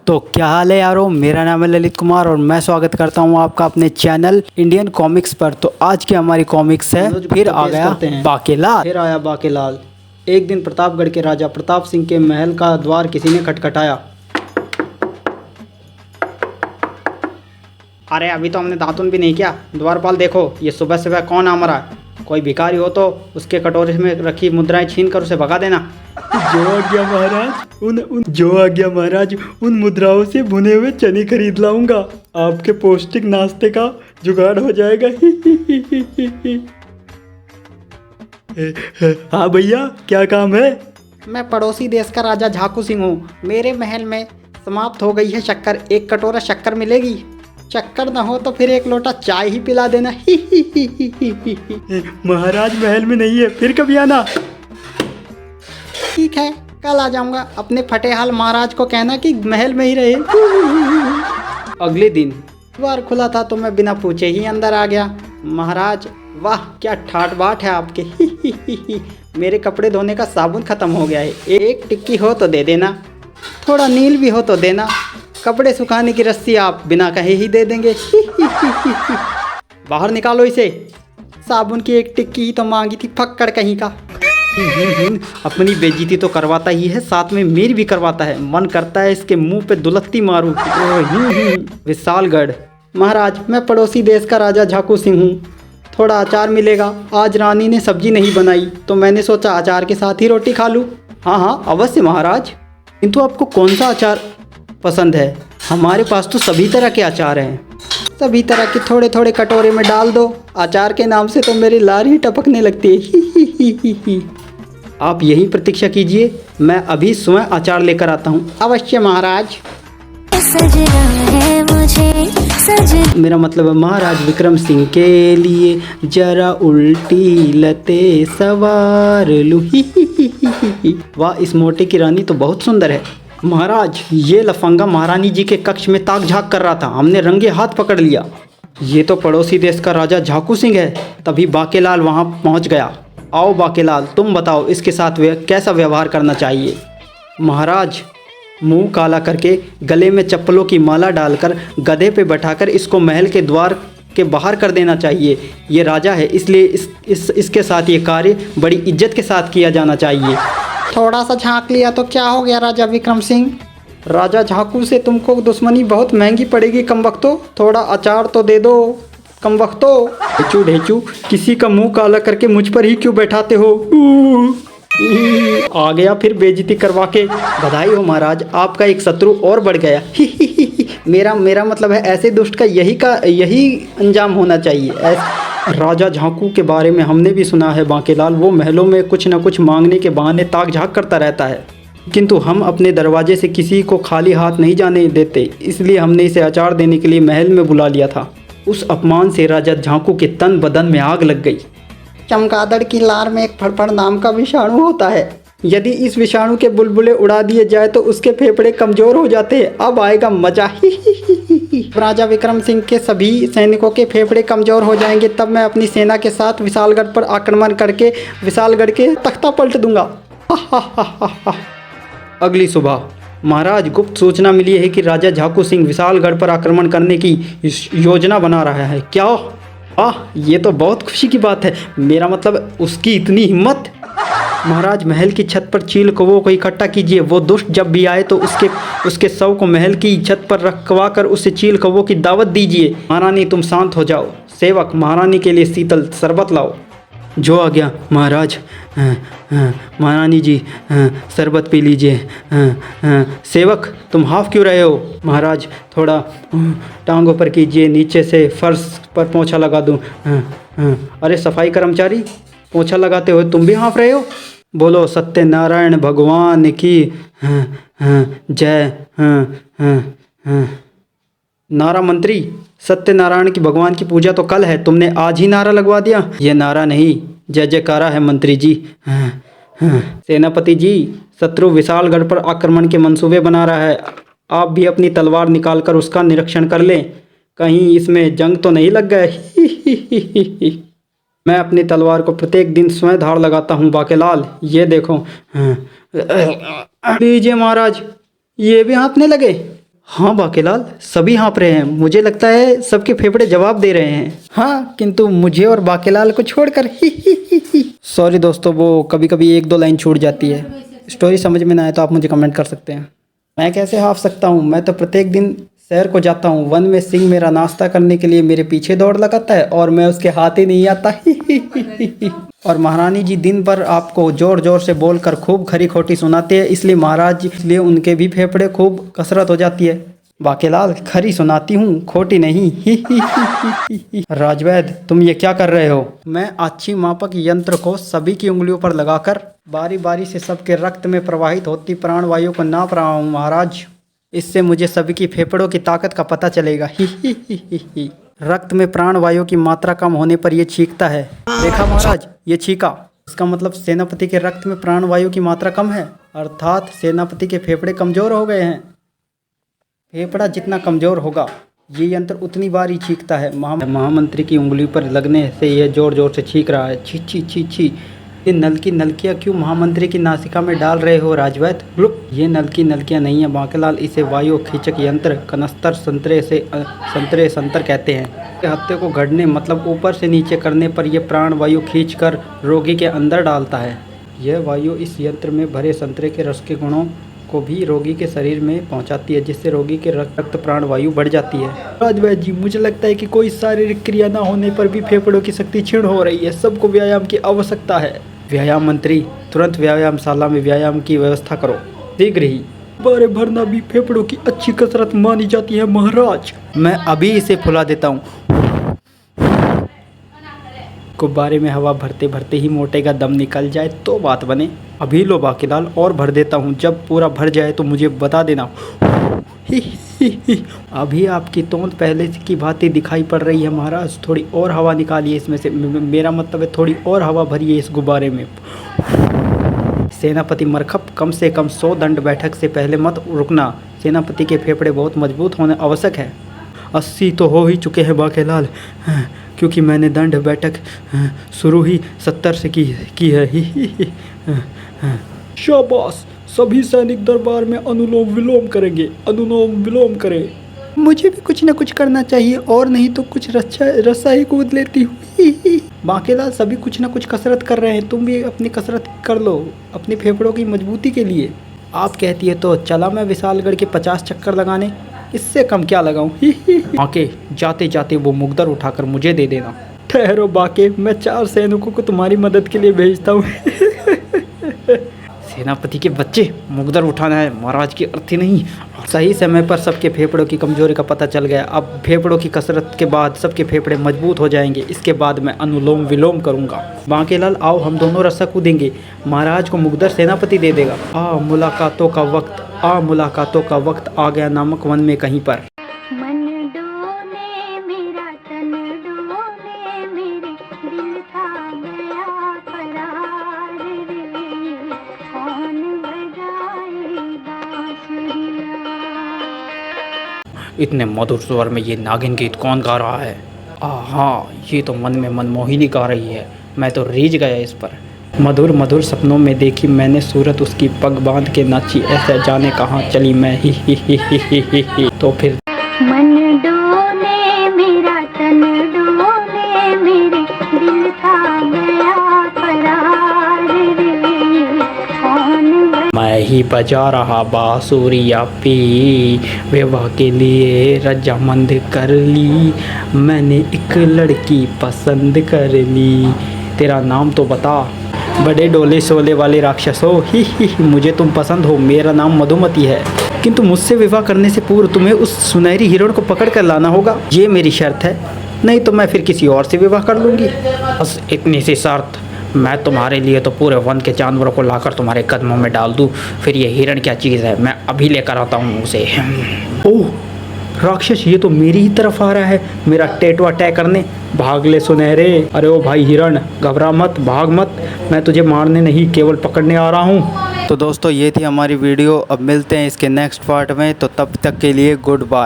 तो क्या हाल है यारों, मेरा नाम है ललित कुमार और मैं स्वागत करता हूं आपका अपने चैनल इंडियन कॉमिक्स पर। तो आज की हमारी कॉमिक्स है फिर आ गया बाकेलाल। फिर आया बाकेलाल। एक दिन प्रतापगढ़ के राजा प्रताप सिंह के महल का द्वार किसी ने खटखटाया। अरे अभी तो हमने दातुन भी नहीं किया, द्वारपाल देखो ये सुबह सुबह कौन आ मरा है। कोई भिखारी हो तो उसके कटोरे में रखी मुद्राएं छीन कर उसे भगा देना। जो आज्ञा महाराज, उन मुद्राओं से भुने हुए चने खरीद लाऊंगा। आपके पौष्टिक नाश्ते का जुगाड़ हो जाएगा। हाँ भैया, क्या काम है? मैं पड़ोसी देश का राजा झाकू सिंह हूँ। मेरे महल में समाप्त हो गई है शक्कर। एक कटोरा शक्कर मिलेगी? शक्कर न हो तो फिर एक लोटा चाय ही पिला देना। महाराज महल में नहीं है, फिर कभी आना। ठीक है, कल आ जाऊंगा। अपने फटेहाल महाराज को कहना कि महल में ही रहे। अगले दिन द्वार खुला था तो मैं बिना पूछे ही अंदर आ गया। महाराज वाह, क्या ठाट बाट है आपके। मेरे कपड़े धोने का साबुन खत्म हो गया है। एक टिक्की हो तो दे देना, थोड़ा नील भी हो तो देना। कपड़े सुखाने की रस्सी आप बिना कहे ही दे देंगे। बाहर निकालो इसे। साबुन की एक टिक्की ही तो मांगी थी, फक्कड़ कहीं का। अपनी बेइज्जती तो करवाता ही है, साथ में मेरी भी करवाता है। मन करता है इसके मुंह पे दुलत्ती मारूं। विशालगढ़। महाराज मैं पड़ोसी देश का राजा झाकू सिंह हूँ। थोड़ा अचार मिलेगा? आज रानी ने सब्जी नहीं बनाई तो मैंने सोचा अचार के साथ ही रोटी खा लूँ। हाँ हाँ अवश्य महाराज। किंतु आपको कौन सा अचार पसंद है? हमारे पास तो सभी तरह के अचार हैं। सभी तरह के थोड़े थोड़े कटोरे में डाल दो। अचार के नाम से तो मेरी लार ही टपकने लगती है। आप यही प्रतीक्षा कीजिए, मैं अभी स्वयं अचार लेकर आता हूँ। अवश्य महाराज। सजना है मुझे सजना। मेरा मतलब है महाराज विक्रम सिंह के लिए जरा उल्टी लते सवार लूं। वाह, इस मोटे की रानी तो बहुत सुंदर है। महाराज ये लफंगा महारानी जी के कक्ष में ताक झाक कर रहा था, हमने रंगे हाथ पकड़ लिया। ये तो पड़ोसी देश का राजा झाकू सिंह है। तभी बाकेलाल वहाँ पहुँच गया। आओ बाकेलाल, तुम बताओ इसके साथ कैसा व्यवहार करना चाहिए? महाराज मुंह काला करके गले में चप्पलों की माला डालकर गधे पे बैठाकर इसको महल के द्वार के बाहर कर देना चाहिए। ये राजा है, इसलिए इसके साथ ये कार्य बड़ी इज्जत के साथ किया जाना चाहिए। थोड़ा सा झांक लिया तो क्या हो गया राजा विक्रम सिंह? राजा झाकू से तुमको दुश्मनी बहुत महंगी पड़ेगी कमबख्तो। थोड़ा अचार तो दे दो कमबख्तो। ढेचू ढेचू, किसी का मुंह काला करके मुझ पर ही क्यों बैठाते हो? आ गया फिर बेइज्जती करवा के। बधाई हो महाराज, आपका एक शत्रु और बढ़ गया। मेरा मतलब है ऐसे दुष्ट का यही अंजाम होना चाहिए। राजा झाकू के बारे में हमने भी सुना है बाकेलाल, वो महलों में कुछ न कुछ मांगने के बहाने ताक झाक करता रहता है। किंतु हम अपने दरवाजे से किसी को खाली हाथ नहीं जाने देते, इसलिए हमने इसे अचार देने के लिए महल में बुला लिया था। उस अपमान से राजा झाकू के तन बदन में आग लग गई। चमगादड़ की लार में एक फड़फड़ नाम का विषाणु होता है। यदि इस विषाणु के बुलबुले उड़ा दिए जाए तो उसके फेफड़े कमजोर हो जाते हैं। अब आएगा मजा। राजा विक्रम सिंह के सभी सैनिकों के फेफड़े कमजोर हो जाएंगे, तब मैं अपनी सेना के साथ विशालगढ़ पर आक्रमण करके विशालगढ़ के तख्ता पलट दूंगा। अगली सुबह महाराज गुप्त सूचना मिली है कि राजा झाकू सिंह विशालगढ़ पर आक्रमण करने की योजना बना रहा है। क्या? ये तो बहुत खुशी की बात है। मेरा मतलब उसकी इतनी हिम्मत। महाराज महल की छत पर चील कौवों को इकट्ठा कीजिए। वो दुष्ट जब भी आए तो उसके शव को महल की छत पर रखवा कर उसे चील कौवों की दावत दीजिए। महारानी तुम शांत हो जाओ। सेवक महारानी के लिए शीतल शरबत लाओ। जो आ गया महाराज। महारानी जी शरबत पी लीजिए। सेवक तुम हाफ क्यों रहे हो? महाराज थोड़ा टांगों पर कीजिए, नीचे से फर्श पर पोंछा लगा दूं। अरे सफाई कर्मचारी, पोंछा लगाते हुए तुम भी हाँफ रहे हो? बोलो सत्यनारायण भगवान की जय। नारा मंत्री, सत्यनारायण की भगवान की पूजा तो कल है, तुमने आज ही नारा लगवा दिया। ये नारा नहीं, जय जयकारा है मंत्री जी। सेनापति जी, शत्रु विशालगढ़ पर आक्रमण के मंसूबे बना रहा है। आप भी अपनी तलवार निकालकर उसका निरीक्षण कर लें, कहीं इसमें जंग तो नहीं लग गए। मैं अपनी तलवार को प्रत्येक दिन स्वयं धार लगाता हूँ बाकेलाल, ये देखो। लीजिए महाराज, ये भी हाँफने लगे। हाँ बाकेलाल, सभी हाँप रहे हैं। मुझे लगता है सबके फेफड़े जवाब दे रहे हैं। हाँ, किंतु मुझे और बाकेलाल को छोड़कर। सॉरी दोस्तों, वो कभी कभी एक दो लाइन छूट जाती है। स्टोरी समझ में ना आए तो आप मुझे कमेंट कर सकते हैं। मैं कैसे हाँफ सकता हूँ? मैं तो प्रत्येक दिन शहर को जाता हूँ। वन में सिंह मेरा नाश्ता करने के लिए मेरे पीछे दौड़ लगाता है और मैं उसके हाथ ही नहीं आता। और महारानी जी दिन भर आपको जोर जोर से बोलकर खूब खरी खोटी सुनाते हैं, इसलिए महाराज, इसलिए उनके भी फेफड़े खूब कसरत हो जाती है। बाकेलाल, खरी सुनाती हूँ, खोटी नहीं। राजवैद, तुम ये क्या कर रहे हो? मैं अच्छी मापक यंत्र को सभी की उंगलियों पर लगाकर बारी बारी से सबके रक्त में प्रवाहित होती प्राणवायु को नाप रहा हूँ महाराज। इससे मुझे सभी की फेफड़ों की ताकत का पता चलेगा। रक्त में प्राणवायु की मात्रा कम होने पर यह छींकता है। देखा महाराज, ये छींका। इसका मतलब सेनापति के रक्त में प्राणवायु की मात्रा कम है, अर्थात सेनापति के फेफड़े कमजोर हो गए हैं। फेफड़ा जितना कमजोर होगा, ये यंत्र उतनी बार ही छींकता है। महामंत्री की उंगली पर लगने से यह जोर जोर से छींक रहा है। छी छी छी छी। ये नलकियाँ क्यों महामंत्री की नासिका में डाल रहे हो राजवैद? ये नलकियाँ नहीं है बाकेलाल, इसे वायु खींचक यंत्र कनस्तर संतर कहते हैं। हत्ते को गढ़ने मतलब ऊपर से नीचे करने पर यह प्राण वायु खींचकर रोगी के अंदर डालता है। यह वायु इस यंत्र में भरे संतरे के रस के गुणों को भी रोगी के शरीर में पहुंचाती है, जिससे रोगी के रक्त प्राण वायु बढ़ जाती है। राजवैद जी, मुझे लगता है कि कोई शारीरिक क्रिया ना होने पर भी फेफड़ों की शक्ति क्षीण हो रही है। सबको व्यायाम की आवश्यकता है। व्यायाम मंत्री, तुरंत व्यायामशाला में व्यायाम की व्यवस्था करो, शीघ्र ही। गुब्बारे भरना भी फेफड़ों की अच्छी कसरत मानी जाती है महाराज। मैं अभी इसे फुला देता हूँ। गुब्बारे में हवा भरते भरते ही मोटे का दम निकल जाए तो बात बने। अभी लो बाकेलाल, और भर देता हूँ। जब पूरा भर जाए तो मुझे बता देना। अभी आपकी तोंद पहले की भांति दिखाई पड़ रही है महाराज। थोड़ी और हवा निकालिए इसमें से। मेरा मतलब है थोड़ी और हवा भरिए इस गुब्बारे में। सेनापति मरखप, कम से कम 100 दंड बैठक से पहले मत रुकना। सेनापति के फेफड़े बहुत मजबूत होने आवश्यक है। 80 तो हो ही चुके हैं बाकेलाल, क्योंकि मैंने दंड बैठक शुरू ही 70 से की है। शाबाश, सभी सैनिक दरबार में अनुलोम विलोम करेंगे। अनुलोम विलोम करें। मुझे भी कुछ न कुछ करना चाहिए, और नहीं तो कुछ रस्सा ही कूद लेती हूँ। बाकेलाल, सभी कुछ न कुछ कसरत कर रहे हैं, तुम भी अपनी कसरत कर लो अपनी फेफड़ों की मजबूती के लिए। आप कहती है तो चला मैं विशालगढ़ के 50 चक्कर लगाने, इससे कम क्या लगाऊं। बाके, जाते जाते वो मुगदर उठाकर मुझे दे देना। ठहरो बाके, मैं 4 सैनिकों को तुम्हारी मदद के लिए भेजता हूँ। सेनापति के बच्चे, मुगदर उठाना है, महाराज की अर्थी नहीं। सही समय पर सबके फेफड़ों की कमजोरी का पता चल गया। अब फेफड़ों की कसरत के बाद सबके फेफड़े मजबूत हो जाएंगे। इसके बाद मैं अनुलोम विलोम करूंगा। बाकेलाल, आओ हम दोनों रस्सा कूदेंगे। महाराज को मुगदर सेनापति दे देगा। मुलाकातों का वक्त आ गया नामक वन में कहीं पर। मन डोले मेरा तन डोले, मेरे दिल का गया करार रे, कौन बजाए बांसुरियां। इतने मधुर स्वर में ये नागिन गीत कौन गा रहा है? हाँ, ये तो मन में मनमोहिनी गा रही है। मैं तो रीझ गया इस पर। मधुर मधुर सपनों में देखी मैंने सूरत उसकी, पग बांध के नाची ऐसे जाने कहाँ चली मैं। ही। तो फिर मन डोले मेरा तन डोले, मेरे दिल का गया करार रे, कौन मैं ही बजा रहा बांसुरिया पी, विवाह के लिए रजामंद कर ली, मैंने एक लड़की पसंद कर ली। तेरा नाम तो बता, बड़े डोले शोले वाले राक्षसो। ही, मुझे तुम पसंद हो। मेरा नाम मधुमती है, किंतु मुझसे विवाह करने से पूर्व तुम्हें उस सुनहरी हिरण को पकड़ कर लाना होगा। ये मेरी शर्त है, नहीं तो मैं फिर किसी और से विवाह कर लूँगी। बस इतनी सी शर्त। मैं तुम्हारे लिए तो पूरे वन के जानवरों को लाकर तुम्हारे कदमों में डाल दूँ। फिर ये हिरण क्या चीज़ है, मैं अभी लेकर आता हूँ उसे। ओह राक्षस, ये तो मेरी ही तरफ आ रहा है मेरा टेटवा तय करने। भाग ले सुनहरे। अरे ओ भाई हिरण, घबरा मत, भाग मत, मैं तुझे मारने नहीं केवल पकड़ने आ रहा हूँ। तो दोस्तों, ये थी हमारी वीडियो। अब मिलते हैं इसके नेक्स्ट पार्ट में, तो तब तक के लिए गुड बाय।